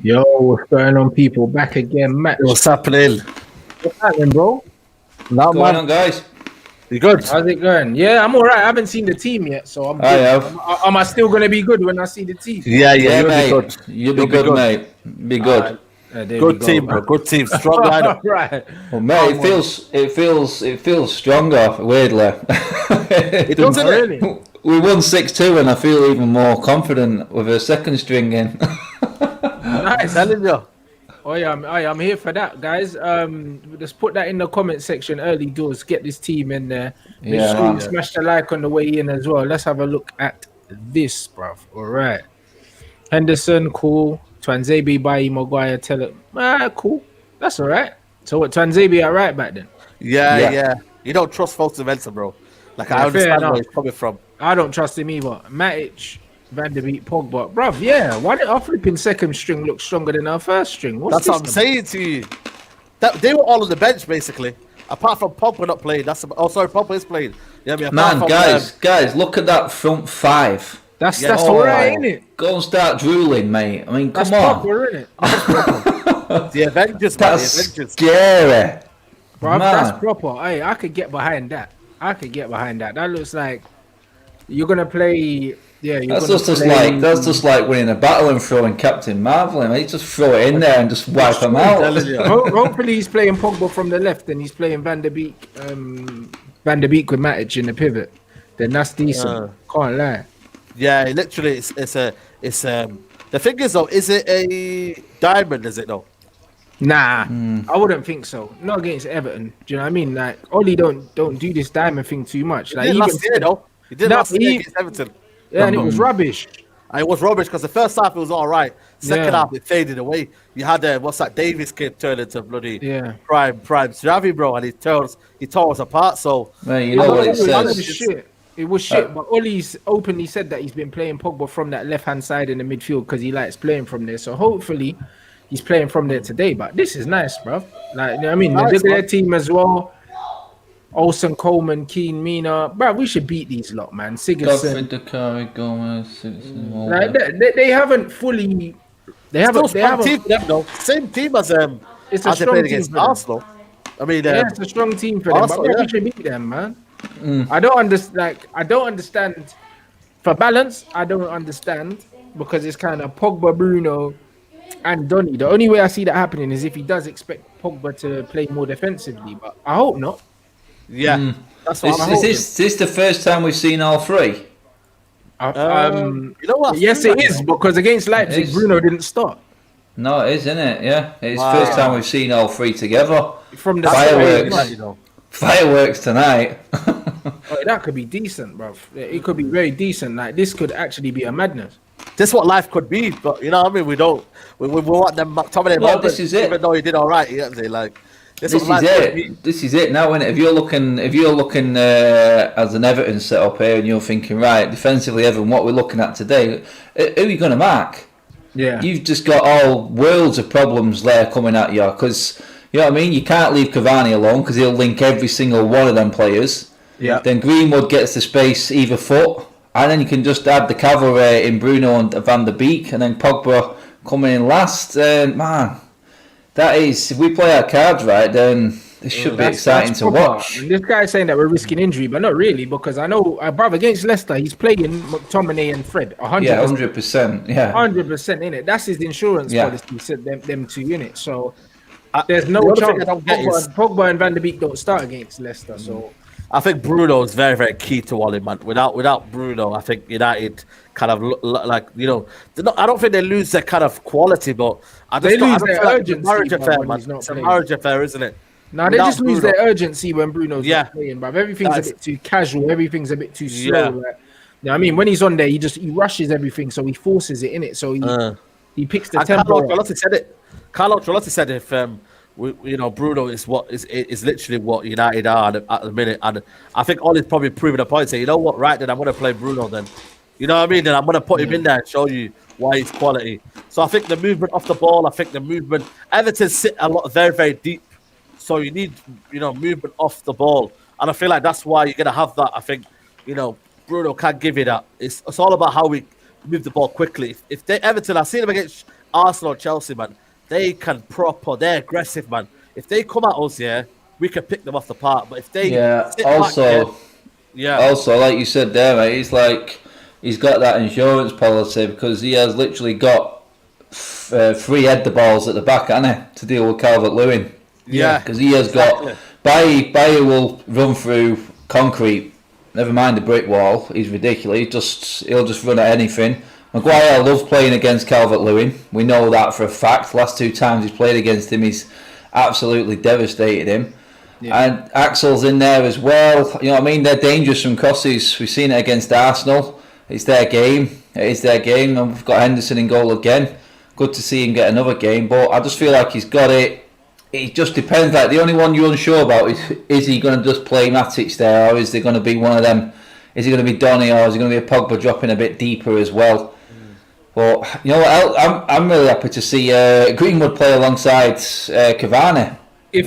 Yo, what's going on, people? Back again, Matt. What's happening? What's happening, bro? Not Going man. on, guys? You good? How's it going? Yeah, I'm all right. I haven't seen the team yet, so I'm good. I have. Am I still going to be good when I see the team? Yeah, Yeah, you'll mate. be good. You'll be good, mate. Be good. There we Good go. team, bro. Good team. Strong lineup. Right. Well, mate, it feels stronger. Weirdly, It doesn't Really? we won 6-2, and I feel even more confident with a second string in. Nice. Telling you. Oh yeah, I'm here for that, guys. Just put that in the comment section early doors. Get this team in there. Make Yeah, sure you man. smash the like on the way in as well. Let's have a look at this, bruv. All right. Henderson, cool. Twanzebe, Bayi, Maguire, tell it. Cool. That's all right. So what, Twanzebe all right back then? Yeah. You don't trust folks in Mensa, bro. Like, Yeah, I fair understand enough. where he's coming from. I don't trust him either. Matic, Van der Beek, Pogba. Bruv, yeah. Why did our flipping second string look stronger than our first string? That's what I'm saying to you. They were all on the bench, basically. Apart from Pogba not playing. Pogba is playing. Yeah, I mean, apart Man, from, guys, look at that front five. That's Yeah. all right, ain't it? Go and start drooling, mate. I mean, That's come on. proper, isn't it? the Avengers, man. The That's Avengers. scary. Bruv, Man. that's proper. Hey, I could get behind that. That looks like you're gonna play. Yeah, you're That's gonna just like winning a battle and throwing Captain Marvel. I mean, just throw it in there and just wipe them out. Telling you. Hopefully, he's playing Pogba from the left, and he's playing Van der Beek with Matic in the pivot. Then that's decent. Can't lie. Yeah, literally, it's the thing is though, is it a diamond? Is it though? Nah, I wouldn't think so. Not against Everton. Do you know what I mean? Like, Oli don't do this diamond thing too much. Like, He did even last year though. He did No, last year he- against Everton. yeah, and it was rubbish. And it was rubbish because the first half it was all right. Second Yeah. half it faded away. You had what's that Davis kid turned into bloody Yeah. prime Xavi, bro, and he tore us apart. So Mate, you know what it It was says. shit. It was shit, but Ollie's openly said that he's been playing Pogba from that left-hand side in the midfield because he likes playing from there. So hopefully he's playing from there today. But this is nice, bro. Like, you know what I mean? Nice, Look at their man. team as well. Olsen, Coleman, Keane, Mina. Bro, we should beat these lot, man. Godfrey, Sigurdsson. Dakari, Gomez, Like, they haven't fully... They still haven't... strong team for them though. Same team as It's a as they strong played team against for them. Arsenal. I mean, Yeah, it's a strong team for them, Arsenal, but bro, yeah. we should beat them, man. I don't understand. For balance, I don't understand because it's kind of Pogba, Bruno, and Donny. The only way I see that happening is if he does expect Pogba to play more defensively, but I hope not. yeah. That's what I'm Is hoping. this the first time we've seen all three? You know what? Yes, it is because against Leipzig, is. Bruno didn't start No, it is, isn't it? Yeah, it's Wow. the first time we've seen all three together. from the Fireworks. start. You know. Fireworks tonight. Oh, that could be decent, bro. It could be very decent. Like, this could actually be a madness. This is what life could be, but you know what I mean. We don't. We want them McTominay Well, moments, this is it. even though he did all right. You know what I'm saying? Like this This is what is life could be. it. This is it now, isn't it? If you're looking as an Everton setup here, and you're thinking, right, defensively, Everton, what we're looking at today, who are you going to mark? Yeah. You've just got all worlds of problems there coming at you because you know what I mean. You can't leave Cavani alone because he'll link every single one of them players. Yeah. Then Greenwood gets the space either foot, and then you can just add the cavalry in Bruno and Van der Beek, and then Pogba coming in last. Man, that is if we play our cards right, then this should be exciting to proper. watch. And this guy's saying that we're risking injury, but not really because I know, brother, against Leicester, he's playing McTominay and Fred 100%. Yeah, 100%. Yeah. 100% in it. That's his insurance Yeah. policy. Said them two in it. So there's no the other thing chance I don't get is- Pogba and Van der Beek don't start against Leicester. So I think Bruno is very, very key to Ollie, man. Without Bruno, I think United kind of like I don't think they lose their kind of quality, but I just They don't, I lose don't their feel like urgency, it's a marriage man, affair, when man. he's not It's a playing. marriage affair, isn't it? now they Without just lose Bruno. their urgency when Bruno's Yeah. not playing, bruv. Everything's That's- a bit too casual. Everything's a bit too slow. Yeah. Like, you know what I mean, when he's on there, he rushes everything, so he forces it in it. So he picks the And tempo. Carlo Ancelotti said it. Carlo Ancelotti said if Bruno is literally what United are at the minute, and I think Ollie's probably proving a point. Say, you know what, right? Then I'm going to play Bruno. Then, you know what I mean? Then I'm going to put him in there and show you why he's quality. So I think the movement off the ball. I think the movement. Everton sit a lot very, very deep, so you need movement off the ball, and I feel like that's why you're going to have that. I think Bruno can't give you that. It's all about how we move the ball quickly. If they Everton, I've seen them against Arsenal, Chelsea, man. They can they're aggressive, man. If they come at us, yeah, we can pick them off the park. But if they Yeah. sit back, yeah, Also, like you said there, mate, he's got that insurance policy because he has literally got 3 header balls at the back, hasn't he, to deal with Calvert-Lewin. yeah, Because he has got Bailly will run through concrete. Never mind the brick wall. He's ridiculous. He'll just run at anything. Maguire loves playing against Calvert-Lewin. We know that for a fact. Last 2 times he's played against him, he's absolutely devastated him. Yeah. And Axel's in there as well. You know what I mean? They're dangerous from crosses. We've seen it against Arsenal. It's their game. It is their game. And we've got Henderson in goal again. Good to see him get another game. But I just feel like he's got it. It just depends. Like, the only one you're unsure about is he going to just play Matic there, or is there going to be one of them? Is he going to be Donny, or is he going to be a Pogba dropping a bit deeper as well? But you know what? I'm really happy to see Greenwood play alongside Cavani. If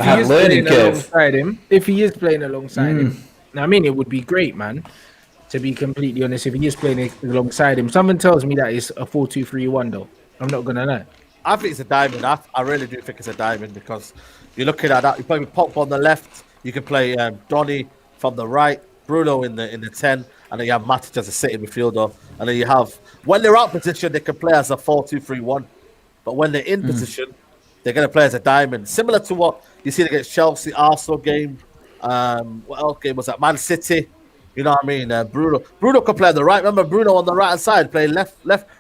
he is playing alongside him, I mean, it would be great, man. To be completely honest, if he is playing alongside him, something tells me that it's a 4-2-3-1. Though I'm not gonna lie. I think it's a diamond. I really do think it's a diamond because you're looking at that. You play with Pogba on the left. You can play Donny from the right, Bruno in the 10, and then you have Matic as a sitting midfielder. And then you have, when they're out position, they can play as a 4-2-3-1. But when they're in position, they're going to play as a diamond, similar to what you see against Chelsea, Arsenal game. What else game was that? Man City. You know what I mean? Bruno can play on the right. Remember Bruno on the right hand side, play left,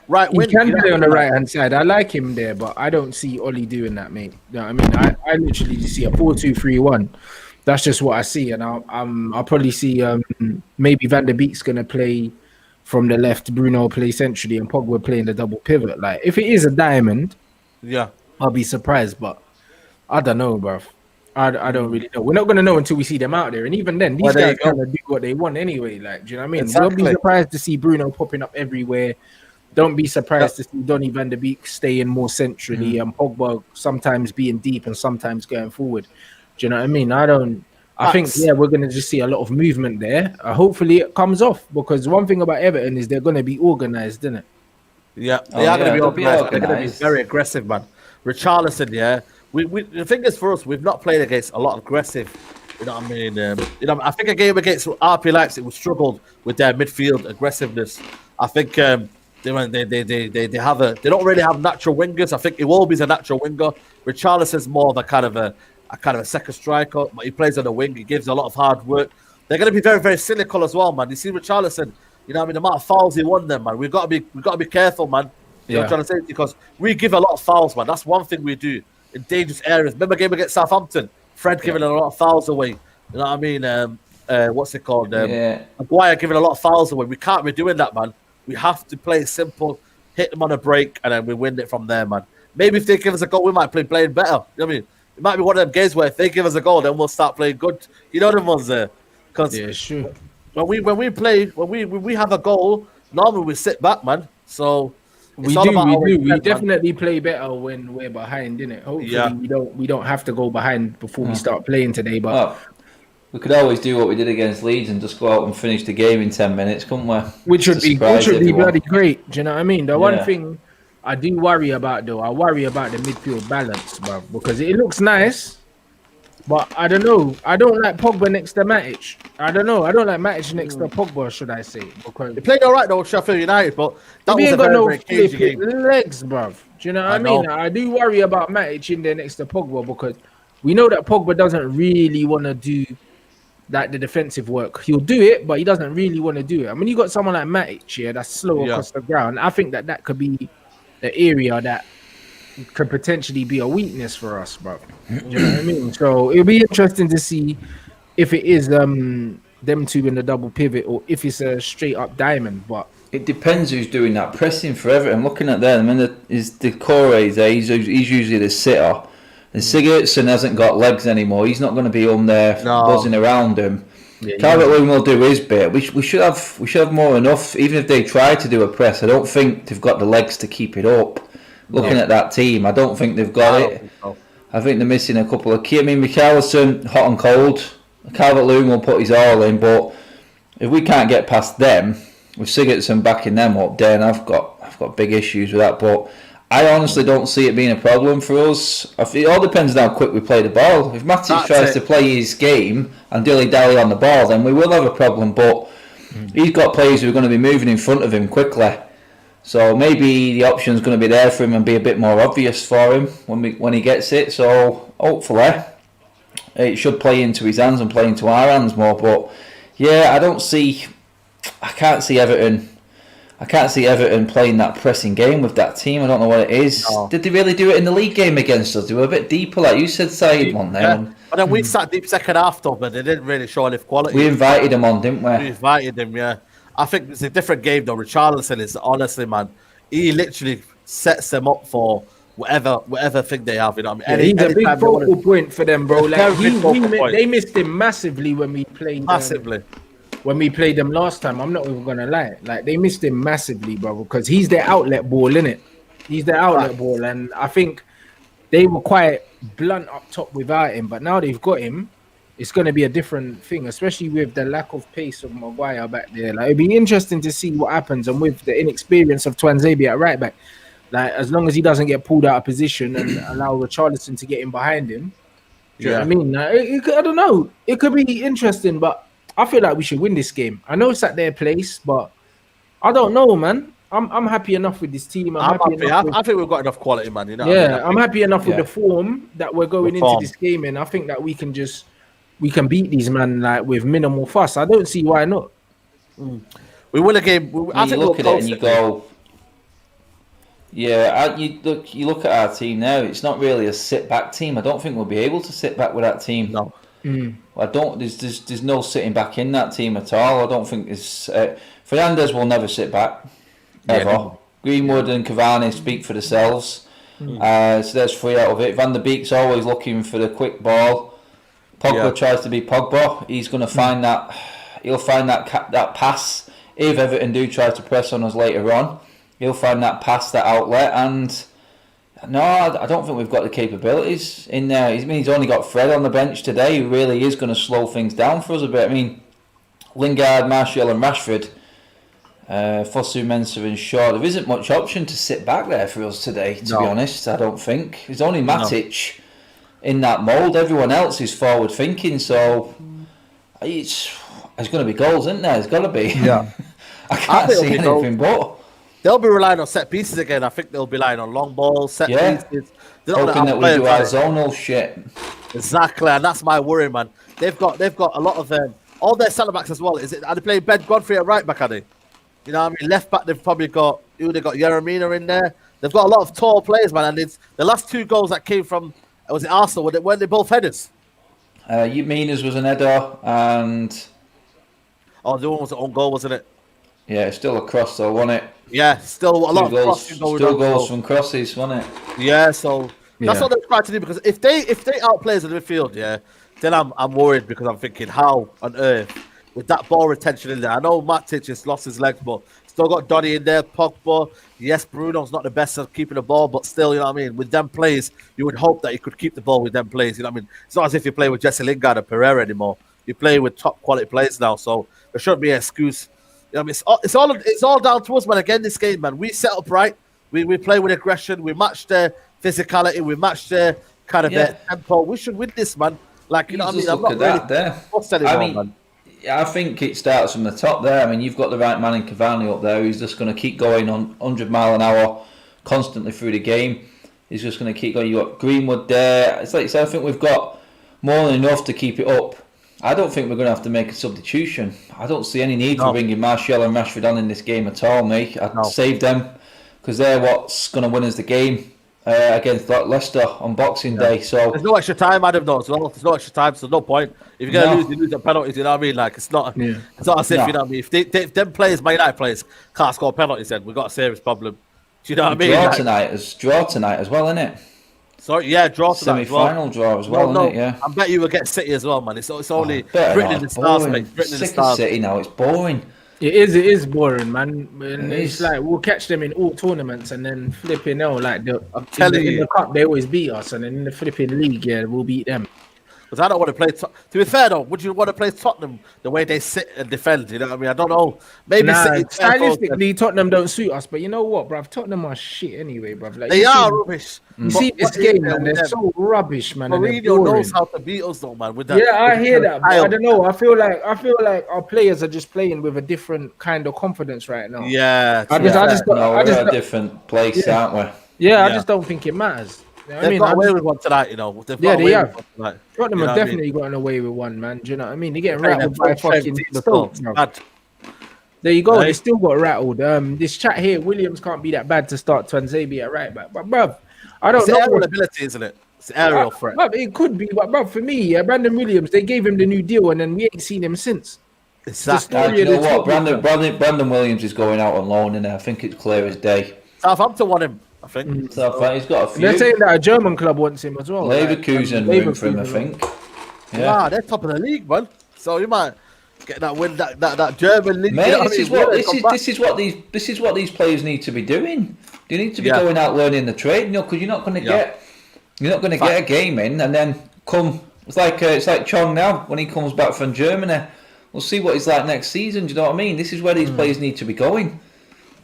right wing. He can play on the right hand side. I like him there, but I don't see Oli doing that, mate. You know what I mean? I literally just see a 4-2-3-1. That's just what I see, and I'll probably see maybe Van der Beek's gonna play from the left, Bruno play centrally, and Pogba playing the double pivot. Like, if it is a diamond, yeah, I'll be surprised, but I don't know, bro. I don't really know. We're not going to know until we see them out there. And even then, these guys kind of do what they want anyway. Like, do you know what I mean? Exactly. Don't be surprised to see Bruno popping up everywhere. Don't be surprised to see Donny van der Beek staying more centrally and Pogba sometimes being deep and sometimes going forward. Do you know what I mean? I think we're going to just see a lot of movement there. Hopefully it comes off, because one thing about Everton is they're going to be organised, isn't it? Yeah, they are going to be organised. They're going to be very aggressive, man. Richarlison, yeah. The thing is, for us, we've not played against a lot of aggressive. You know what I mean? I think a game against RP Leipzig, we struggled with their midfield aggressiveness. I think they don't really have natural wingers. I think Iwobi's a natural winger. Richarlison's more of a kind of a second striker, but he plays on the wing. He gives a lot of hard work. They're going to be very, very cynical as well, man. You see Richarlison, you know what I mean? The amount of fouls he won them, man. We've got to be careful, man. You know what I'm trying to say? Because we give a lot of fouls, man. That's one thing we do in dangerous areas. Remember a game against Southampton? Fred giving a lot of fouls away. You know what I mean? What's it called? Maguire giving a lot of fouls away. We can't be doing that, man. We have to play simple, hit them on a break, and then we win it from there, man. Maybe if they give us a goal, we might play playing better. You know what I mean? It might be one of them games where if they give us a goal, then we'll start playing good. You know them ones there. Sure. When we have a goal, normally we sit back, man. So we definitely play better when we're behind, innit? Hopefully we don't have to go behind before we start playing today. But we could always do what we did against Leeds and just go out and finish the game in 10 minutes, couldn't we? Which would be bloody great. Do you know what I mean? The one thing I do worry about, though, the midfield balance, bro, because it looks nice, but I don't know. I don't like Pogba next to Matic. I don't know. I don't like Matic next to Pogba, should I say? Because they played all right, though, Sheffield United, but that was a very cagey game. Legs, bro. Do you know what I mean? I do worry about Matic in there next to Pogba, because we know that Pogba doesn't really want to do the defensive work. He'll do it, but he doesn't really want to do it. I mean, you got someone like Matic, that's slow across the ground. I think that could be the area that could potentially be a weakness for us, bro. You know what I mean? So it'll be interesting to see if it is them two in the double pivot or if it's a straight up diamond. But it depends who's doing that pressing for Everton. Looking at them, I mean, the Corey there. He's usually the sitter. And Sigurdsson hasn't got legs anymore. He's not going to be on there buzzing around him. Calvert-Lewin will do his bit. We should have more enough. Even if they try to do a press, I don't think they've got the legs to keep it up. Looking at that team, I don't think they've got it. I think they're missing a couple of key. I mean, Richarlison, hot and cold. Calvert-Lewin will put his all in, but if we can't get past them, with Sigurdsson backing them up, then I've got big issues with that. But I honestly don't see it being a problem for us. It all depends on how quick we play the ball. If Matic tries to play his game and dilly-dally on the ball, then we will have a problem. But he's got players who are going to be moving in front of him quickly. So maybe the option's going to be there for him and be a bit more obvious for him when he gets it. So hopefully it should play into his hands and play into our hands more. But yeah, I can't see Everton playing that pressing game with that team. I don't know what it is. No. Did they really do it in the league game against us? They were a bit deeper, like you said, Saeed, one there. Yeah. But then we sat deep second half, though, but they didn't really show enough quality. We invited them on, didn't we? We invited them, yeah. I think it's a different game, though. Richarlison is, honestly, man, he literally sets them up for whatever thing they have. You know what I mean? He's a big focal point for them, bro. Like they missed him massively when we played. When we played them last time, I'm not even gonna lie. Like they missed him massively, bro, because he's their outlet ball, innit? He's their outlet ball, and I think they were quite blunt up top without him. But now they've got him, it's going to be a different thing, especially with the lack of pace of Maguire back there. Like it'd be interesting to see what happens, and with the inexperience of Twanzebe at right back, like as long as he doesn't get pulled out of position and allow Richarlison to get in behind him. Do you know what I mean? Like, I don't know. It could be interesting, but I feel like we should win this game. I know it's at their place, but I don't know, man. I'm happy enough with this team. I think we've got enough quality, man. You know. Yeah, I'm happy enough with the form that we're going into this game, and I think that we can beat these man like with minimal fuss. I don't see why not. We win a game. I think you look at it and you go, yeah. You look at our team now. It's not really a sit back team. I don't think we'll be able to sit back with that team. No. I don't. There's no sitting back in that team at all. I don't think there's. Fernandes will never sit back ever. Yeah. Greenwood and Cavani speak for themselves. So there's 3 out of it. Van der Beek's always looking for the quick ball. Pogba tries to be Pogba. He's going to find that. He'll find that pass. If Everton do try to press on us later on, he'll find that pass, that outlet, and. No, I don't think we've got the capabilities in there. He's only got Fred on the bench today, who really is going to slow things down for us a bit. I mean, Lingard, Martial and Rashford, Fosu, Mensah and Shaw. There isn't much option to sit back there for us today, to be honest, I don't think. There's only Matic in that mould. Everyone else is forward thinking, so there's going to be goals, isn't there? There's got to be. Yeah. I can't see anything but. They'll be relying on set pieces again. I think they'll be relying on long balls, set pieces. Hoping that we do our zonal shit. Exactly, and that's my worry, man. They've got a lot of all their centre backs as well. Are they playing Ben Godfrey at right back? Are they? You know what I mean? Left back, they've probably got Yeremina in there. They've got a lot of tall players, man. And it's the last 2 goals that came from was it Arsenal? Weren't they both headers? Mina's was an header, and the one was an own goal, wasn't it? Yeah, still a cross though, wasn't it? Yeah, still a lot of crossing going on. Still goals from crosses, wasn't it? Yeah, so that's what they're trying to do, because if they outplay us in the midfield, then I'm worried, because I'm thinking, how on earth with that ball retention in there? I know Matic has lost his legs, but still got Donny in there, Pogba. Yes, Bruno's not the best at keeping the ball, but still, you know what I mean? With them plays, you would hope that he could keep the ball with them plays. You know what I mean? It's not as if you play with Jesse Lingard and Pereira anymore. You play with top quality players now, so there shouldn't be an excuse. You know, I mean, it's all down to us, man. Again, this game, man, we set up right. We play with aggression. We match their physicality. We match their kind of their tempo. We should win this, man. Like, you know what I mean? I'm not really anymore, man. I think it starts from the top there. I mean, you've got the right man in Cavani up there who's just going to keep going on 100 mile an hour constantly through the game. He's just going to keep going. You've got Greenwood there. It's like you said, I think we've got more than enough to keep it up. I don't think we're going to have to make a substitution. I don't see any need for bringing Martial and Rashford on in this game at all, mate. I'd save them, because they're what's going to win us the game against Leicester on Boxing Day. So there's no extra time, Adam, though, as well. There's no extra time, so there's no point. If you're going to lose, you lose the penalties, you know what I mean? Like, it's not as if, you know what I mean? If them players, Man United players, can't score penalties, then we've got a serious problem. Do you know what I mean? Draw tonight as well, innit? Sorry, draw tonight. Semi-final draw as well, isn't it? Yeah. I bet you will get City as well, man. It's only written in the stars, mate. Written in the stars. City now, it's boring. It is boring, man. And it's like we'll catch them in all tournaments and then flipping like I'm telling you, in the cup they always beat us, and then in the flipping league, we'll beat them. Because I don't want to play. To be fair though, would you want to play Tottenham the way they sit and defend? You know what I mean? I don't know. Maybe stylistically, Tottenham don't suit us. But you know what, bruv? Tottenham are shit anyway, bruv. Like, they are rubbish. You see this game, man. They're so rubbish, man. Mourinho knows how to beat us, though, man. With that, yeah, I hear that. But I don't know. I feel like our players are just playing with a different kind of confidence right now. Yeah, we're a different place, aren't we? Yeah, I just don't think it matters. You know They've got away with one tonight, you know. They have. Tottenham have definitely gotten away with one, man. Do you know what I mean? They're getting rattled by fucking Stoke. There you go. Right. They still got rattled. This chat here, Williams can't be that bad to start Twanzebe at right back. But bruv, I don't know. It's aerial ability, isn't it? It's aerial threat. Bruv, it could be, but bruv, for me, Brandon Williams, they gave him the new deal, and then we ain't seen him since. Exactly. You know what? Brandon Williams is going out on loan, and I think it's clear as day. Southampton want him, I think. He's got a few. They're saying that a German club wants him as well. Leverkusen room for him, I think. Yeah, they're top of the league, man. So you might get that win, that German league. Mate, this is what these players need to be doing. They need to be going out learning the trade, because you're not going to get a game in, and then come. It's like Chong now when he comes back from Germany. We'll see what he's like next season. Do you know what I mean? This is where these players need to be going.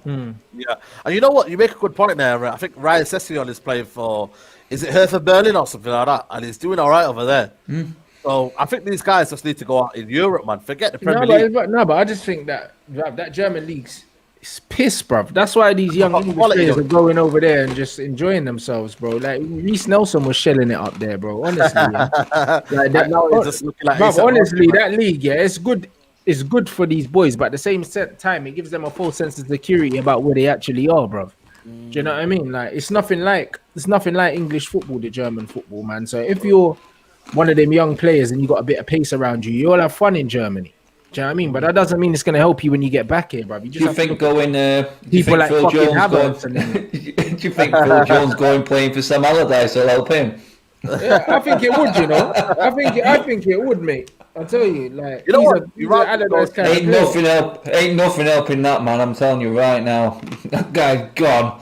Yeah, and you know what? You make a good point there. I think Ryan Sessegnon is playing for, is it Hertha Berlin or something like that, and he's doing all right over there. So I think these guys just need to go out in Europe, man. Forget the Premier League. But I just think that German league's piss, bruv. That's why these young English players are going over there and just enjoying themselves, bro. Like Reece Nelson was shelling it up there, bro. Honestly, honestly, that league, it's good. It's good for these boys, but at the same time, it gives them a false sense of security about where they actually are, bruv. Do you know what I mean? Like it's nothing like English football, the German football, man. So if you're one of them young players and you got a bit of pace around you, you'll have fun in Germany. Do you know what I mean? But that doesn't mean it's going to help you when you get back here, bruv. Do you think Phil Jones going playing for Sam Allardyce will help him? Yeah, I think it would. You know, I think it would, mate. I tell you, like you know what? Ain't nothing helping that man. I'm telling you right now, that guy's gone.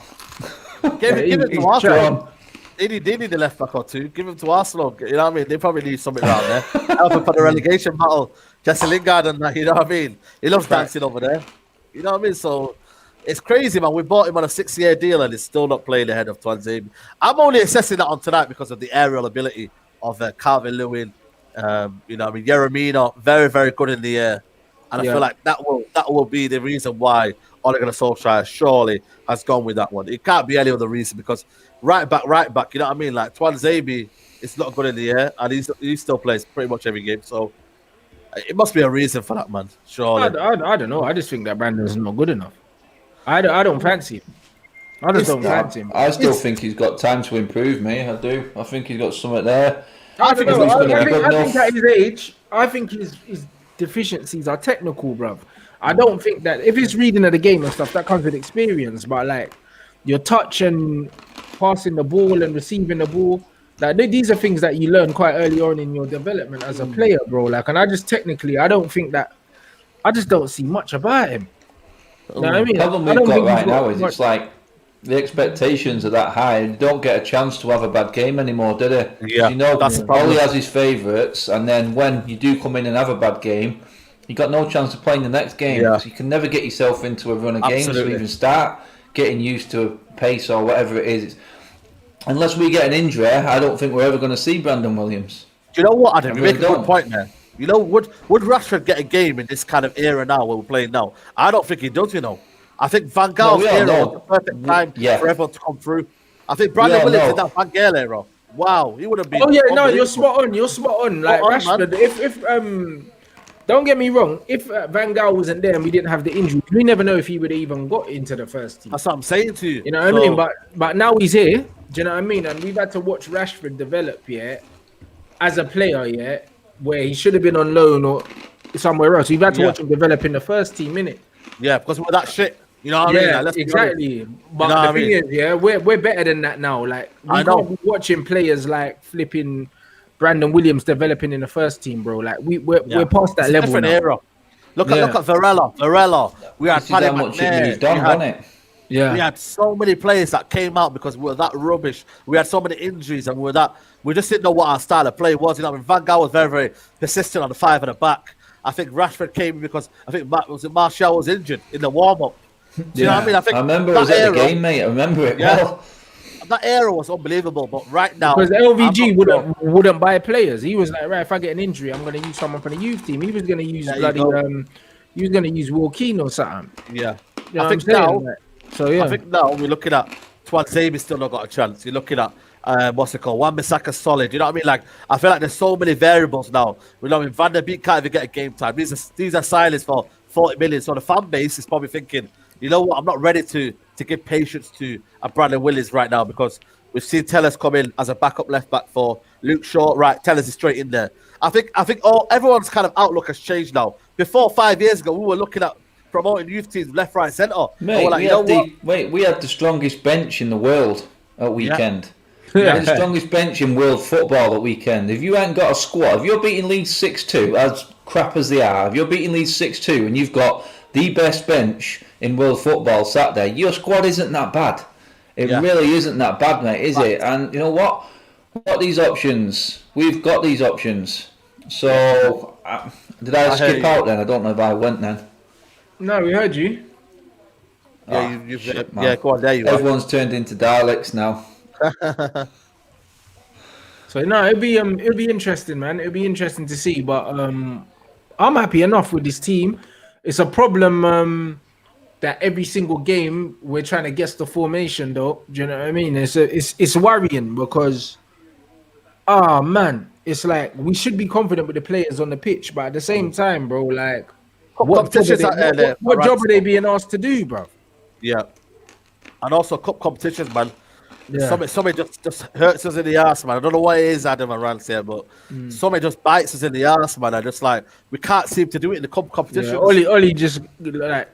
Give it to Arsenal. They need a left back or two. Give him to Arsenal. You know what I mean? They probably need something around there. Help him for the relegation battle. Jesse Lingard and that. You know what I mean? He loves dancing over there. You know what I mean? So it's crazy, man. We bought him on a 6-year deal and he's still not playing ahead of Twanzebe. I'm only assessing that on tonight because of the aerial ability of Calvin Lewin. You know what I mean? Yeremina, very, very good in the air. And I feel like that will be the reason why Ole Gunnar Solskjaer surely has gone with that one. It can't be any other reason because right back, you know what I mean? Like Twanzebe is not good in the air and he still plays pretty much every game. So it must be a reason for that, man. Surely. I don't know. I just think that Brandon's not good enough. I don't fancy him. I just don't fancy him. I still think he's got time to improve, me. I do. I think he's got something there. I think at his age, I think his deficiencies are technical, bruv. I don't think that if he's reading of the game and stuff, that comes with experience. But like your touch and passing the ball and receiving the ball, like these are things that you learn quite early on in your development as a player, bro. Like, and I just technically, I don't see much about him. You know what I mean? The problem we've got right now is it's like the expectations are that high. You don't get a chance to have a bad game anymore, do they? Yeah, you know, Ollie has his favourites, and then when you do come in and have a bad game, you got no chance of playing the next game. Yeah. So you can never get yourself into a run of games to even start getting used to pace or whatever it is. Unless we get an injury, I don't think we're ever going to see Brandon Williams. Do you know what, Adam? You make a good point there. You know, would Rashford get a game in this kind of era now where we're playing now? I don't think he does, you know. I think Van Gaal's era was the perfect time for everyone to come through. I think Brandon Williams in that Van Gaal era. Wow, he would have been. Oh yeah, no, you're spot on. Like Rashford, if don't get me wrong, if Van Gaal wasn't there and we didn't have the injury, we never know if he would have even got into the first team. That's what I'm saying to you. You know what I mean? But now he's here. Do you know what I mean? And we've had to watch Rashford develop, as a player, where he should have been on loan or somewhere else. We've had to watch him develop in the first team, innit? Yeah, because we're that shit. You know what I mean? Like, exactly. But the thing is, we're better than that now. Like, we can't be watching players like flipping Brandon Williams developing in the first team, bro. Like, we're past that level now. Era. Look at Varela. We had how much he's done, wasn't it? Yeah. We had so many players that came out because we were that rubbish. We had so many injuries, and we just didn't know what our style of play was. You know, I mean, Van Gaal was very, very persistent on the 5 at the back. I think Rashford came in because I think Martial was injured in the warm up. Do you know what I mean? I think I remember it that was at era, the game, mate. I remember it Yeah. well. that era was unbelievable. But right now, Because I'm LVG not sure. wouldn't buy players. He was like, right, if I get an injury, I'm gonna use someone from the youth team. He was gonna use There you bloody go. he was gonna use Wilkeen or something. Yeah, You know I what I'm think now. saying? Like, so yeah. I think now we're looking at Twanzebe still not got a chance. You're looking at what's it called? Wan-Bissaka solid. You know what I mean? Like I feel like there's so many variables now. You know, I mean, Van der Beek can't even get a game time. These are signings for 40 million. So the fan base is probably thinking, you know what? I'm not ready to give patience to a Bradley Willis right now because we've seen Tellers come in as a backup left back for Luke Shaw. Right, Tellers is straight in there. I think everyone's kind of outlook has changed now. Before 5 years ago, we were looking at promoting youth teams left, right, centre. Mate, Like, we had the strongest bench in the world at weekend. We Yeah. had the strongest bench in world football at weekend. If you ain't got a squad, if you're beating Leeds 6-2, as crap as they are, if you're beating Leeds 6-2 and you've got the best bench in world football sat there, your squad isn't that bad. It really isn't that bad, mate, is it? And you know what? We've got these options. We've got these options. So, did I skip out then? I don't know if I went then. No, we heard you. Yeah, Shit, man. yeah, go on, there you are. Everyone's turned into dialects now. So no, it'll be interesting, man. It'll be interesting to see. But I'm happy enough with this team. It's a problem that every single game we're trying to guess the formation, though. Do you know what I mean? It's worrying because, man, it's like we should be confident with the players on the pitch, but at the same time, bro, like what job are they being asked to do, bro? Yeah, and also cup competitions, man. Yeah. Somebody just hurts us in the ass, man. I don't know what it is, Adam and Rants here, but somebody just bites us in the ass, man. I just like we can't seem to do it in the cup competition. Yeah, Oli just like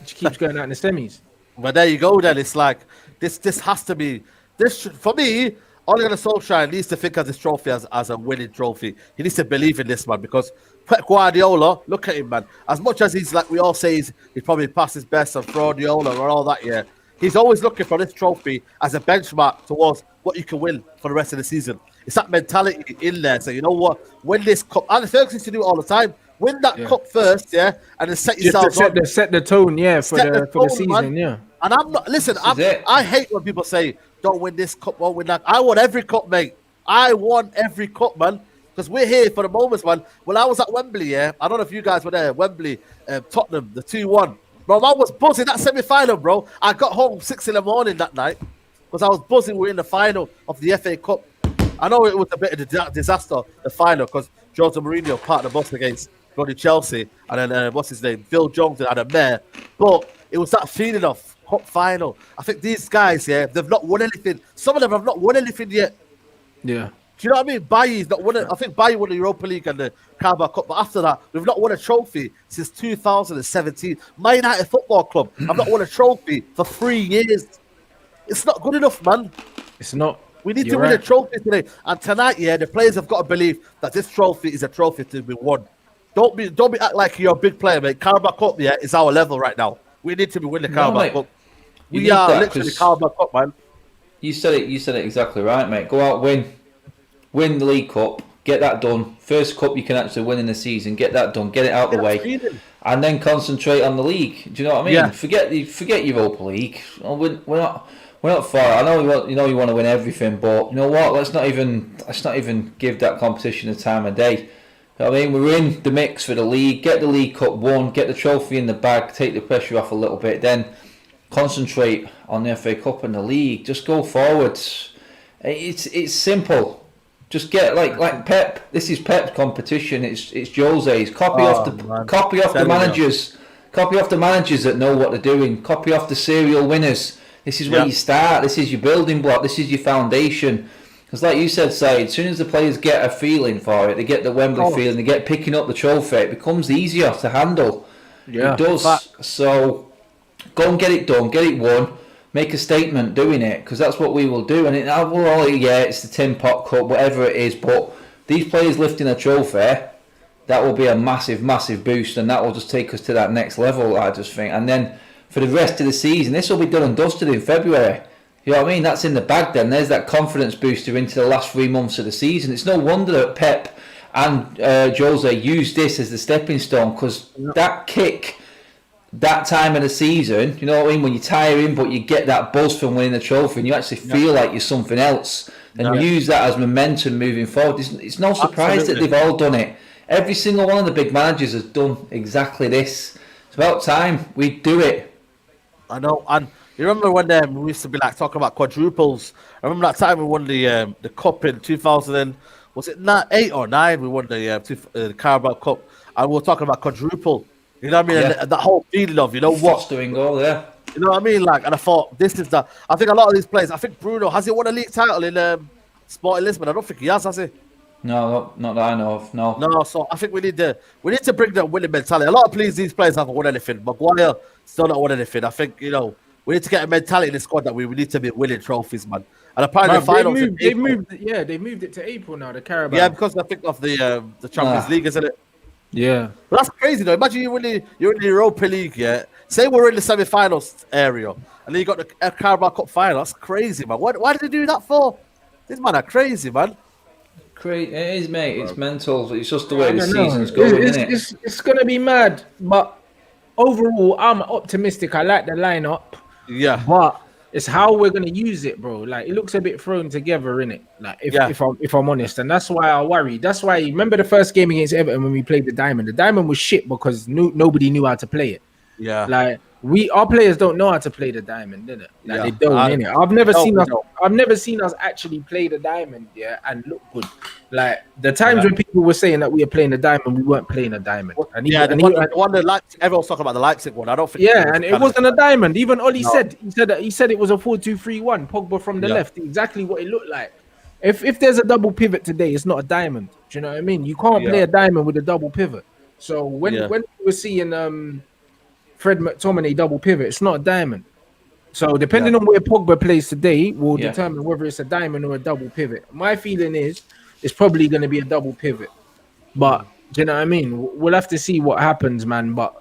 keeps going out in the semis. But there you go. Then it's like this has to be this for me. Ole Gunnar Solskjaer needs to think of this trophy as a winning trophy. He needs to believe in this, man, because Pep Guardiola, look at him, man. As much as he's like we all say he's probably past his best and Fraudiola and all that, yeah. He's always looking for this trophy as a benchmark towards what you can win for the rest of the season. It's that mentality in there. So you know what? Win this cup. And Ferguson used to do it all the time. Win that cup first, yeah, and then set yourself up. Set the tone, yeah, for the season, man. Yeah. And I'm not. Listen, I hate when people say, "Don't win this cup, won't win that." I want every cup, mate. I want every cup, man. Because we're here for the moments, man. When I was at Wembley, yeah, I don't know if you guys were there. Wembley, Tottenham, the 2-1. Bro, I was buzzing that semi-final, bro. I got home 6 in the morning that night because I was buzzing. We're in the final of the FA Cup. I know it was a bit of a disaster, the final, because Jose Mourinho parked the bus against bloody Chelsea, and then what's his name, Phil Jones had a mare. But it was that feeling of cup final. I think these guys, yeah, they've not won anything. Some of them have not won anything yet. Yeah. Do you know what I mean? Bailly's not won it. I think Bailly won the Europa League and the Carabao Cup, but after that, we've not won a trophy since 2017. Man United Football Club have not won a trophy for 3 years. It's not good enough, man. It's not. We need to win a trophy today. And tonight, yeah, the players have got to believe that this trophy is a trophy to be won. Don't be act like you're a big player, mate. Carabao Cup, yeah, is our level right now. We need to be winning the Carabao Cup. We are literally Carabao Cup, man. You said it exactly right, mate. Go out, win the League Cup, get that done. First cup you can actually win in the season, get that done, get it out of the way, and then concentrate on the league. Do you know what I mean? Yeah. Forget Europa League. We're not far. I know you want to win everything, but you know what? Let's not even give that competition the time of day. You know what I mean? We're in the mix for the league. Get the League Cup won, get the trophy in the bag, take the pressure off a little bit, then concentrate on the FA Cup and the league. Just go forwards. It's simple. Just get like Pep. This is Pep's competition. It's Jose's. Copy off the managers. Copy off the managers that know what they're doing. Copy off the serial winners. This is where you start. This is your building block. This is your foundation. Because like you said, Said, as soon as the players get a feeling for it, they get the Wembley feeling, they get picking up the trophy, it becomes easier to handle. Yeah, it does. So go and get it done. Get it won. Make a statement doing it, because that's what we will do. And it's the Tin Pot Cup, whatever it is, but these players lifting a trophy, that will be a massive, massive boost, and that will just take us to that next level, I just think. And then for the rest of the season. This will be done and dusted in February. You know what I mean? That's in the bag then. There's that confidence booster into the last 3 months of the season. It's no wonder that Pep and Jose used this as the stepping stone, because that kick, that time of the season, you know what I mean? When you're tiring, but you get that buzz from winning the trophy and you actually feel like you're something else, and use that as momentum moving forward. It's no surprise that they've all done it. Every single one of the big managers has done exactly this. It's about time we do it. I know, and you remember when we used to be like talking about quadruples? I remember that time we won the cup in 2000. Was it 8 or 9? We won the Carabao Cup, and we were talking about quadruple. You know what I mean? Yeah. And that whole feeling of, you know what? Fostering goal, yeah. You know what I mean? Like, and I thought this is the. I think a lot of these players. I think Bruno has he won a league title in Sporting Lisbon? I don't think he has he? No, not that I know of. No. No. So I think we need to bring the winning mentality. A lot of these players haven't won anything. Maguire still not won anything. I think we need to get a mentality in the squad that we need to be winning trophies, man. And apparently the finals. They moved it to April now. The Carabao. Yeah, because I think of the Champions League, isn't it? Yeah. But that's crazy though. Imagine you're in the Europa League, yeah. Say we're in the semi-finals area, and then you got the Carabao Cup final. That's crazy, man. Why did they do that for? These men are crazy, man. It is, mate. It's mental. It's just the way the season's going, isn't it? It's gonna be mad, but overall, I'm optimistic. I like the lineup. Yeah, but it's how we're gonna use it, bro. Like it looks a bit thrown together, innit? Like if I'm honest, and that's why I worry. That's why remember the first game against Everton when we played the Diamond. The Diamond was shit because nobody knew how to play it. Yeah, like our players don't know how to play the Diamond, innit? Like they don't, innit? I've never seen us actually play the Diamond, and look good. Like the times when people were saying that we were playing the Diamond, we weren't playing a Diamond. And the one that Leipzig, everyone's talking about the Leipzig one. I don't think. Yeah, and it wasn't a Diamond. Even Oli said it was a 4-2-3-1. Pogba from the left, exactly what it looked like. If there's a double pivot today, it's not a Diamond. Do you know what I mean? You can't play a Diamond with a double pivot. So when we were seeing Fred McTominay double pivot, it's not a Diamond. So depending on where Pogba plays today will determine whether it's a Diamond or a double pivot. My feeling is it's probably going to be a double pivot. But do you know what I mean? We'll have to see what happens, man. But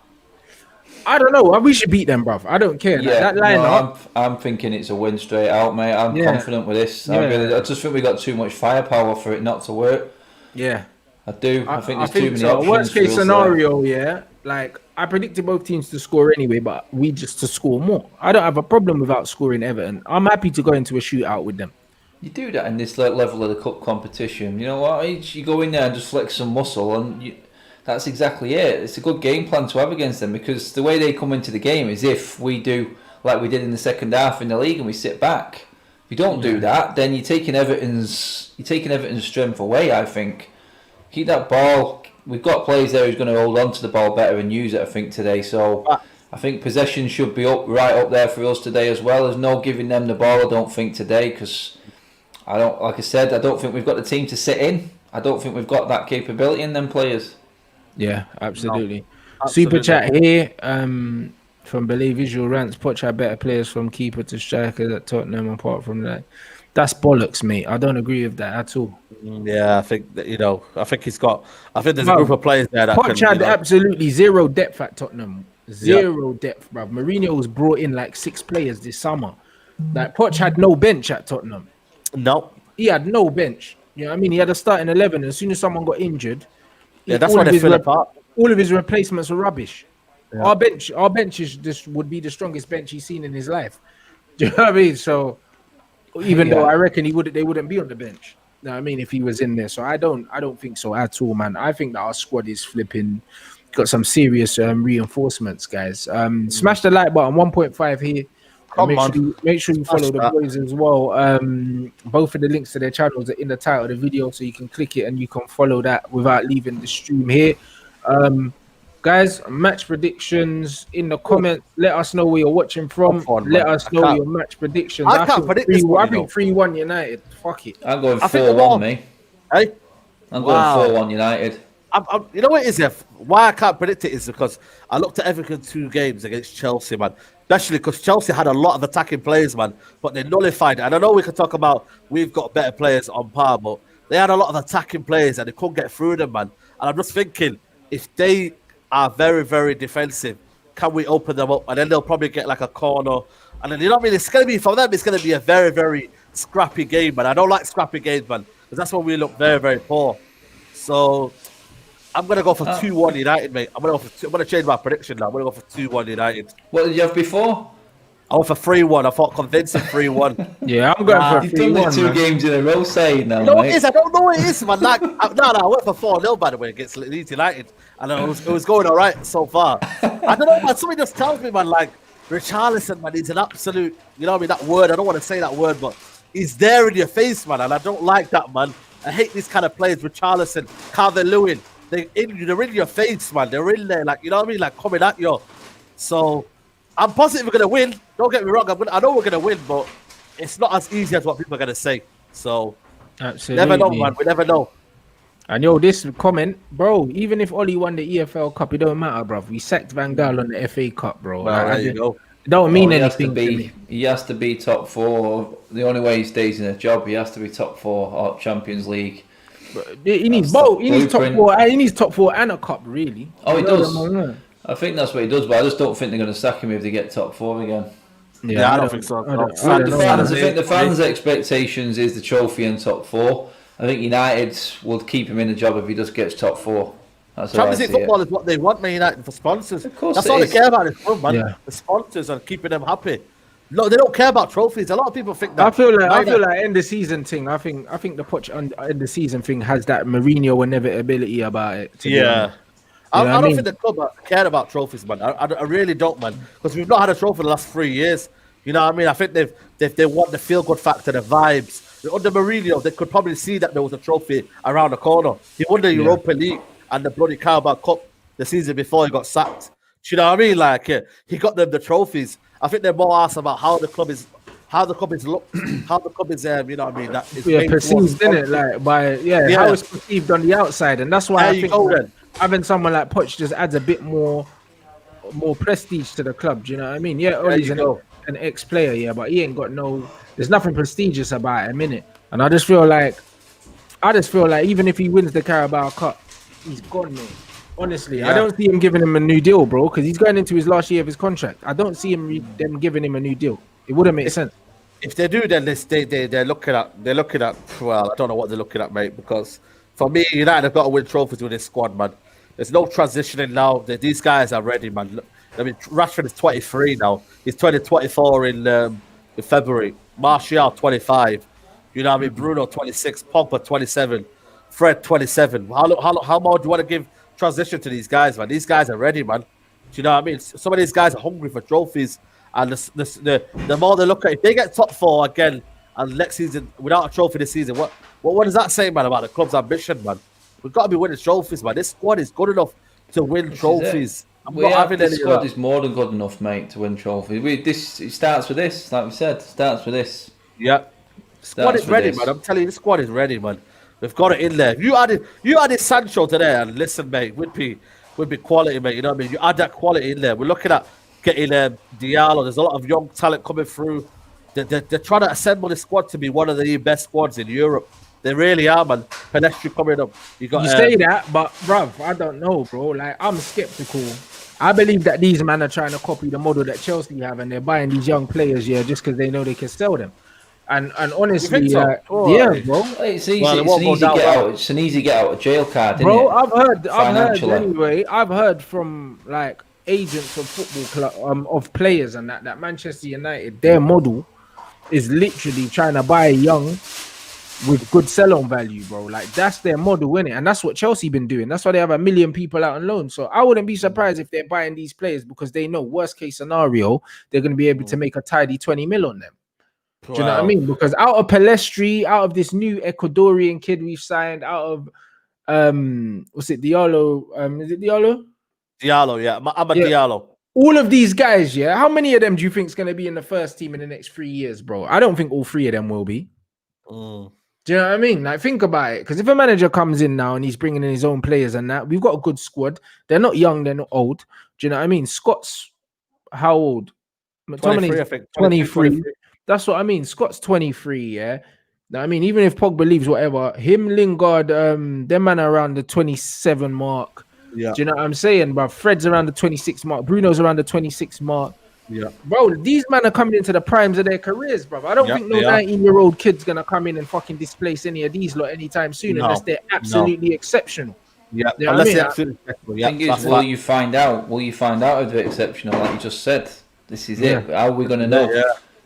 I don't know. We should beat them, bruv. I don't care. Yeah, that lineup. No, I'm thinking it's a win straight out, mate. I'm confident with this. I just think we got too much firepower for it not to work. Yeah, I do. I think there's too many options. Worst case scenario, like I predicted both teams to score anyway, but we just to score more. I don't have a problem without scoring Everton. I'm happy to go into a shootout with them. You do that in this level of the cup competition. You know what? You go in there and just flex some muscle, and that's exactly it. It's a good game plan to have against them, because the way they come into the game is if we do like we did in the second half in the league and we sit back. If you don't do that, then you're taking Everton's strength away. I think keep that ball. We've got players there who's going to hold on to the ball better and use it, I think, today. So I think possession should be right up there for us today as well. There's no giving them the ball, I don't think, today, because I don't think we've got the team to sit in. I don't think we've got that capability in them players. Yeah, absolutely. Super chat here from Believe Visual Rants. Poch had better players from keeper to striker at Tottenham apart from that. That's bollocks, mate. I don't agree with that at all. Yeah, I think that, I think he's got. I think there's a group of players there that Poch had absolutely zero depth at Tottenham. Zero depth, bro. Mourinho was brought in like 6 players this summer. Like Poch had no bench at Tottenham. No, he had no bench. You know what I mean? He had a starting 11. As soon as someone got injured, that's why they fell apart. All of his replacements were rubbish. Yeah. Our bench would be the strongest bench he's seen in his life. Do you know what I mean? So even though I reckon they wouldn't be on the bench. You know what I mean? If he was in there. So I don't think so at all, man. I think that our squad is flipping. Got some serious reinforcements, guys. Smash the like button. 1.5 here. Make sure you follow the boys as well. Both of the links to their channels are in the title of the video, so you can click it and you can follow that without leaving the stream here. Guys, match predictions in the comments. Let us know where you're watching from. Let us know your match predictions. I can't predict this one. I think 3-1 United. Fuck it. I'm going 4-1, me. Hey? I'm going 4-1 United. You know what it is, F? Why I can't predict it is because I looked at Everton 2 games against Chelsea, man. Especially because Chelsea had a lot of attacking players, man, but they nullified it. And I know we can talk about we've got better players on par, but they had a lot of attacking players and they couldn't get through them, man. And I'm just thinking, if they are very, very defensive, can we open them up? And then they'll probably get like a corner. And then, you know what I mean? It's going to be, for them, it's going to be a very, very scrappy game, man. I don't like scrappy games, man, because that's when we look very, very poor. So I'm going to go for 2-1 United, mate. I'm going to change my prediction now. I'm going to go for 2-1 United. What did you have before? I went for 3-1. I thought convincing 3-1 Yeah, I'm going for You've done the 3-1, two man. games in a row saying now, You know what mate. it is? I don't know what it is, man. Like, I went for 4-0, by the way, against Leeds United. And it was going all right so far. I don't know, man. Somebody just tells me, man, like, Richarlison, man, he's an absolute, you know what I mean, that word, I don't want to say that word, but he's there in your face, man, and I don't like that, man. I hate these kind of players, Richarlison, Calvert-Lewin. They're in your face, man. They're in there, like, you know what I mean, like, coming at you. So, I'm positive we're going to win. Don't get me wrong, I know we're going to win, but it's not as easy as what people are going to say. So, Absolutely. never know, man. We never know. And yo, this comment, bro, even if Ollie won the EFL Cup, it don't matter, bro. We sacked Van Gaal on the FA Cup, bro. Well, there you go. It don't mean He anything to me. He has to be top 4. The only way he stays in a job, he has to be top 4 or Champions League. He needs That's both. the He needs top blueprint. 4. He needs top 4 and a cup, really. Oh, he does. Yeah, I think that's what he does, but I just don't think they're going to sack him if they get top 4 again. Yeah, I don't think so. I don't The know. fans, I think the fans' expectations is the trophy and top 4. I think United will keep him in the job if he just gets top 4. That's how I Champions see League football is what they want, Man United, for sponsors. Of course That's it all is. they care about is fun, man. Yeah. The sponsors and keeping them happy. No, they don't care about trophies. A lot of people think that. I feel like end the season thing. I think the Poch end the season thing has that Mourinho inevitability about it. To be honest. I You know what I don't mean? think the club care about trophies, man. I really don't, man. Because we've not had a trophy the last 3 years. You know what I mean? I think they want the feel good factor, the vibes. Under Mourinho, they could probably see that there was a trophy around the corner. He won the Europa League and the bloody Carabao Cup the season before he got sacked. Do you know what I mean? Like he got them the trophies. I think they're more asked about how the club is looked, how the club is you know what I mean? That is made towards perceived in it, sponsors. like by how it's perceived on the outside, and that's why There I you think go, that then. having someone like Poch just adds a bit more prestige to the club. Do you know what I mean? Yeah, Ollie's you go. an ex-player, yeah, but he ain't got there's nothing prestigious about him, innit? And I just feel like even if he wins the Carabao Cup, he's gone, mate. Honestly, I don't see him giving him a new deal, bro, because he's going into his last year of his contract. I don't see them giving him a new deal. It wouldn't make sense. If they do, then they're looking at. Well, I don't know what they're looking at, mate. Because for me, United have got to win trophies with this squad, man. There's no transitioning now. These guys are ready, man. I mean, Rashford is 23 now. He's 24 in February. Martial 25. You know what I mean? Bruno 26. Pogba 27. Fred 27. How more do you want to give transition to these guys, man? These guys are ready, man. Do you know what I mean? Some of these guys are hungry for trophies. And the more they look at, if they get top 4 again, and next season without a trophy this season, what does that say, man, about the club's ambition, man? We've got to be winning trophies, man. This squad is good enough to win trophies. This squad is more than good enough, mate, to win trophies. It starts with this, like we said. It starts with this. Yeah, squad is ready, man. I'm telling you, the squad is ready, man. We've got it in there. You added Sancho today, and listen, mate, would be quality, mate. You know what I mean? You add that quality in there. We're looking at getting Diallo. There's a lot of young talent coming through. They're trying to assemble this squad to be one of the best squads in Europe. They really are, man. Pedestri coming up. You say that, but bruv, I don't know, bro. Like, I'm skeptical. I believe that these men are trying to copy the model that Chelsea have, and they're buying these young players, just because they know they can sell them. And honestly, so? yeah, bro. It's easy. It's an easy get out of jail card, isn't Bro, it? I've heard from like agents of football club, of players and that Manchester United, their model is literally trying to buy young with good sell-on value, bro. Like, that's their model, innit? And that's what Chelsea been doing. That's why they have 1 million people out on loan. So I wouldn't be surprised if they're buying these players, because they know worst case scenario, they're going to be able to make a tidy 20 mil on them. Do you know what I mean? Because out of Palestri, out of this new Ecuadorian kid we've signed, out of what's it, Diallo? Is it Diallo? Diallo, yeah. Diallo. All of these guys, yeah. How many of them do you think is going to be in the first team in the next 3 years, bro? I don't think all 3 of them will be. Do you know what I mean? Like, think about it. Because if a manager comes in now and he's bringing in his own players and that, we've got a good squad. They're not young, they're not old. Do you know what I mean? Scott's how old? 23, I think. 23. That's what I mean. Scott's 23, yeah. Now, I mean, even if Pogba leaves, whatever, him, Lingard, them man are around the 27 mark. Yeah. Do you know what I'm saying? But Fred's around the 26 mark. Bruno's around the 26 mark. Yeah. Bro, these men are coming into the primes of their careers, bro. I don't Yeah, think no they are. 19-year-old kid's gonna come in and fucking displace any of these lot anytime soon unless No. they're No. absolutely exceptional. Yeah. You know what I Unless mean? they're absolutely respectable. Yeah. Thing is, That's will fact. you find out? Will you find out if they're exceptional, like you just said? This is Yeah. it. How are we going to know? Yeah.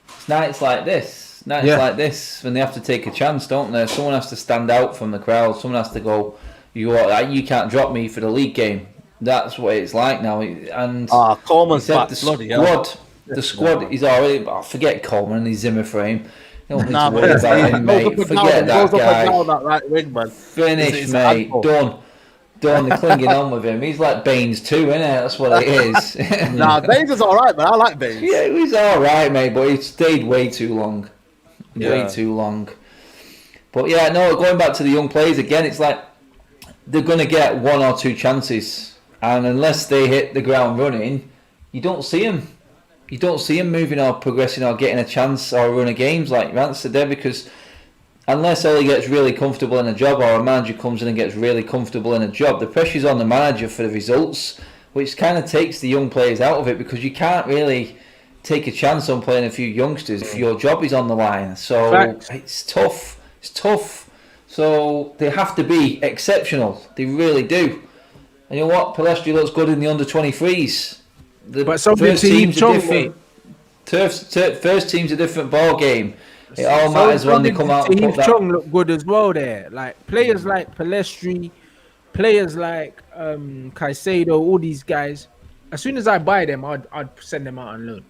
It's nights like this. Nights Yeah. like this when they have to take a chance, don't they? Someone has to stand out from the crowd. Someone has to go. You can't drop me for the league game. That's what it's like now. And Coleman's he said back. the Bloody hell. squad is already. Forget Coleman and his Zimmer frame. You don't need Nah, to worry about him, mate. Forget that goes up and down guy. that right wing, man. Finish, It's a mate. handful. Done. They're clinging on with him. He's like Baines too, isn't it? That's what it is. Nah, Baines is all right, man. I like Baines. Yeah, he's all right, mate, but he stayed way too long. Way Yeah. too long. But yeah, no, going back to the young players again, it's like they're going to get one or two chances. And unless they hit the ground running, you don't see them. You don't see them moving or progressing or getting a chance or run of games like Rants said there, because unless Ollie gets really comfortable in a job or a manager comes in and gets really comfortable in a job, the pressure's on the manager for the results, which kind of takes the young players out of it, because you can't really take a chance on playing a few youngsters if your job is on the line. So Facts. it's tough. It's tough. So they have to be exceptional. They really do. And you know what? Palestri looks good in the under-23s. But so did Tahith Chong, mate. First team's a different ball game. It all matters when they come out and put Tahith that. Chong look good as well there. Like players like Palestri, players like Caicedo, all these guys. As soon as I buy them, I'd send them out on loan.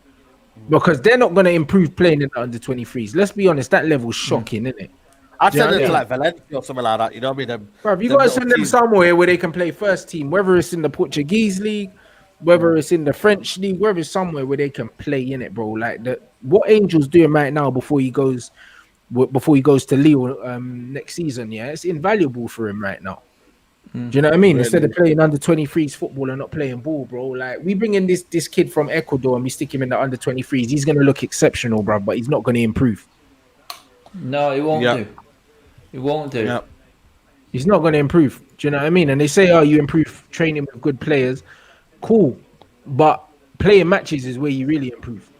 Because they're not going to improve playing in the under-23s. Let's be honest, that level's shocking, isn't it? I'd Do you send know them to what I like Valencia or something like that. You know what I mean? Bro, you got to send them somewhere where they can play first team, whether it's in the Portuguese league, whether it's in the French league, whether it's somewhere where they can play in it, bro. Like what Angel's doing right now before he goes to Lille next season, yeah, it's invaluable for him right now. Do you know what I mean? Really? Instead of playing under-23s football and not playing ball, bro. Like we bring in this kid from Ecuador and we stick him in the under-23s. He's gonna look exceptional, bro, but he's not gonna improve. No, he won't do. He won't do. Yeah. He's not gonna improve. Do you know what I mean? And they say, oh, you improve training with good players. Cool, but playing matches is where you really improve.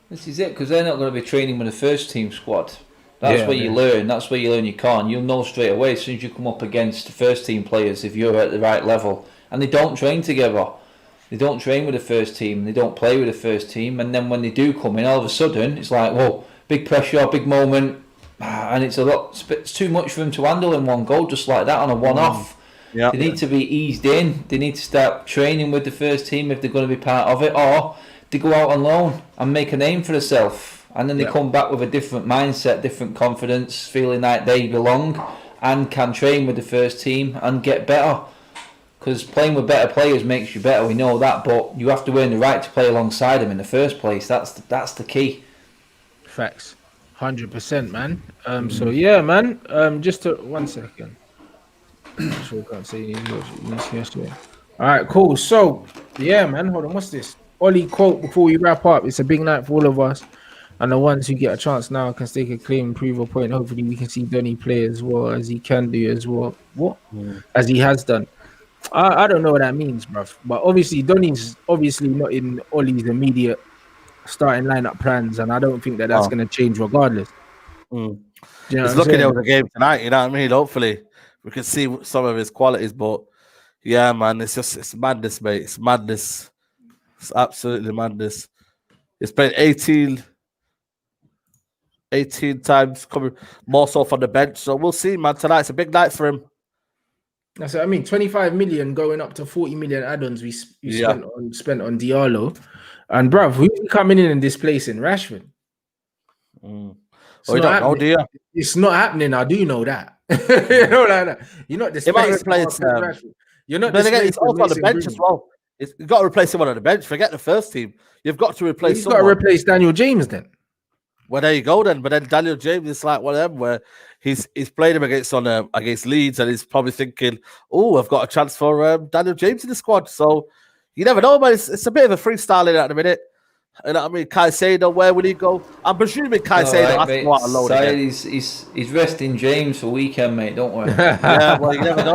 This is it, because they're not going to be training with the first team squad. That's Yeah, where you learn. That's where you learn your car, and you'll know straight away as soon as you come up against the first team players if you're at the right level. And they don't train together. They don't train with the first team. They don't play with the first team. And then when they do come in, all of a sudden it's like, whoa, big pressure, big moment, and it's too much for them to handle in one go, just like that on a one-off. Yeah. They need to be eased in. They need to start training with the first team if they're going to be part of it, or they go out on loan and make a name for themselves. And then they come back with a different mindset, different confidence, feeling like they belong and can train with the first team and get better. Because playing with better players makes you better, we know that, but you have to earn the right to play alongside them in the first place. That's the key. Facts, 100%, man. So yeah, man. Just to 1 second. Sure, can't say anything. All right, cool. So yeah, man. Hold on. What's this? Ollie quote before we wrap up. It's a big night for all of us, and the ones who get a chance now can stake a claim, prove a point. Hopefully, we can see Donny play as well as he can do as well. As he has done. I don't know what that means, bruv. But obviously, Donny's obviously not in Ollie's immediate starting lineup plans, and I don't think that's going to change regardless. Mm. Do you know He's what I'm looking saying? at the game tonight. You know what I mean? Hopefully, we can see some of his qualities. But yeah, man, it's madness, mate. It's madness. It's absolutely madness. He's played 18 times, coming more so from the bench. So we'll see, man. Tonight's a big night for him. That's what I mean. 25 million going up to 40 million add-ons we spent on Diallo, and bruv, who's coming in and displacing Rashford? Oh, you don't know, do you? It's not happening. I do know that. You know that. You're not displacing Rashford. You're not. Then again, it's also on the bench as well. You've got to replace him on the bench. Forget the first team. You've got to replace. He's got to replace Daniel James then. Well, there you go then. But then Daniel James is like one of them where he's played him against Leeds, and he's probably thinking, "Oh, I've got a chance for Daniel James in the squad." So you never know, but it's a bit of a freestyling at the minute. You know what I mean? Caicedo, where will he go? I'm presuming Caicedo has to go out alone again. He's resting James for weekend, mate. Don't worry. Yeah, well, you never know.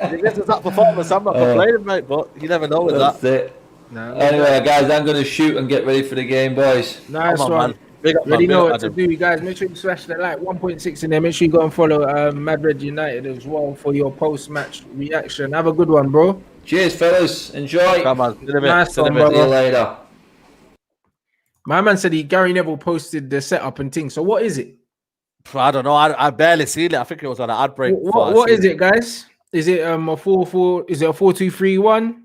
If he gives us that performance, I'm not complaining, mate, but you never know with That's that. it. Anyway, guys, I'm going to shoot and get ready for the game, boys. Nice Come on, one. man. Big up, Already man. know Big what up, to Adam. do, guys. Make sure you smash the like 1.6 in there. Make sure you go and follow Madrid United as well for your post-match reaction. Have a good one, bro. Cheers, fellas. Enjoy. Come on. See you in a bit. Nice See you in a one, bit. See you bro. later. My man said Gary Neville posted the setup and things. So what is it? I don't know. I barely seen it. I think it was on an ad break. What is it, guys? Is it a 4-4? Is it a 4-2-3-1?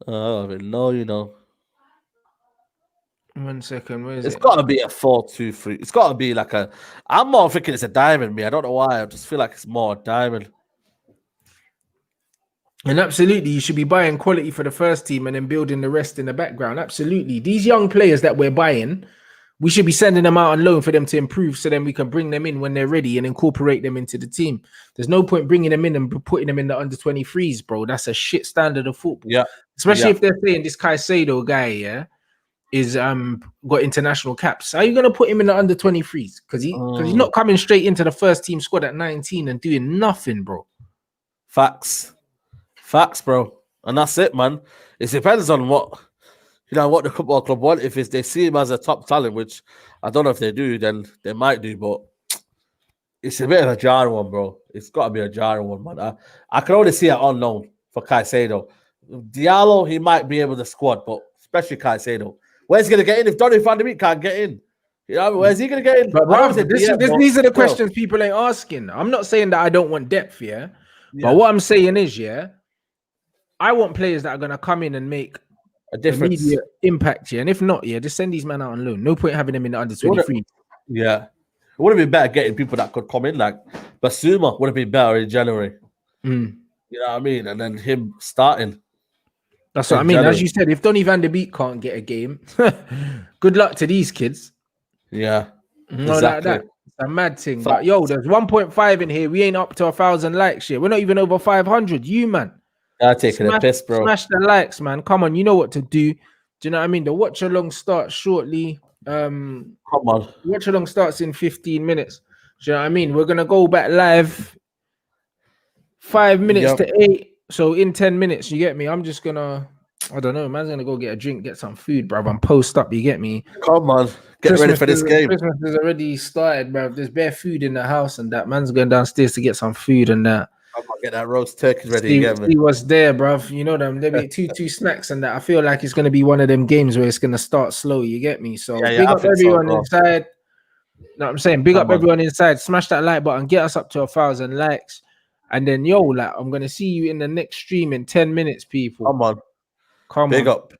I don't even know, you know. 1 second. Where is It's it? got to be a 4-2-3. It's got to be like a. I'm more thinking it's a diamond, me. I don't know why. I just feel like it's more a diamond. And absolutely, you should be buying quality for the first team and then building the rest in the background. Absolutely. These young players that we're buying, we should be sending them out on loan for them to improve so then we can bring them in when they're ready and incorporate them into the team. There's no point bringing them in and putting them in the under-23s, bro. That's a shit standard of football. Yeah. Especially if they're saying this Caicedo guy, yeah, is got international caps. How are you going to put him in the under-23s? Because he's not coming straight into the first team squad at 19 and doing nothing, bro. Facts, bro. And that's it, man. It depends on what the football club want. If they see him as a top talent, which I don't know if they do, then they might do. But it's a bit of a jarring one, bro. It's got to be a jarring one, man. I can only see it on loan for Caicedo. Diallo, he might be able to squad, but especially Caicedo. Where's he going to get in if Donny van de Beek can't get in? You know, where's he going to get in? But these are the questions people ain't asking. I'm not saying that I don't want depth, yeah? But what I'm saying is, yeah, I want players that are going to come in and make a difference, immediate impact, yeah. And if not, yeah, just send these men out on loan. No point having them in the under 23. Yeah, it would have been better getting people that could come in, like Basuma would have been better in January. You know what I mean? And then him starting. That's what I mean. As you said, if Donny van de Beek can't get a game, good luck to these kids. Yeah, no, exactly. Like that. It's a mad thing. But yo, there's 1.5 in here. We ain't up to 1,000 likes yet. We're not even over 500. You, man. Taking a piss, bro. Smash the likes, man. Come on, you know what to do. Do you know what I mean? The watch along starts shortly. Come on. Watch along starts in 15 minutes. Do you know what I mean? We're gonna go back live 5 minutes to 8. So in 10 minutes, you get me? I'm just gonna, I don't know, man's gonna go get a drink, get some food, bro. I'm post up, you get me? Come on, get ready for this game. Christmas has already started, bro. There's bare food in the house and that. Man's going downstairs to get some food and that. I'm gonna get that roast turkey ready again. See what's there, bruv. You know them. There'll be two snacks and that. I feel like it's gonna be one of them games where it's gonna start slow. You get me? So big up everyone inside. Know what I'm saying? Big up everyone inside. Smash that like button. Get us up to 1,000 likes. And then yo, like I'm gonna see you in the next stream in 10 minutes, people. Come on. Come big on. Up.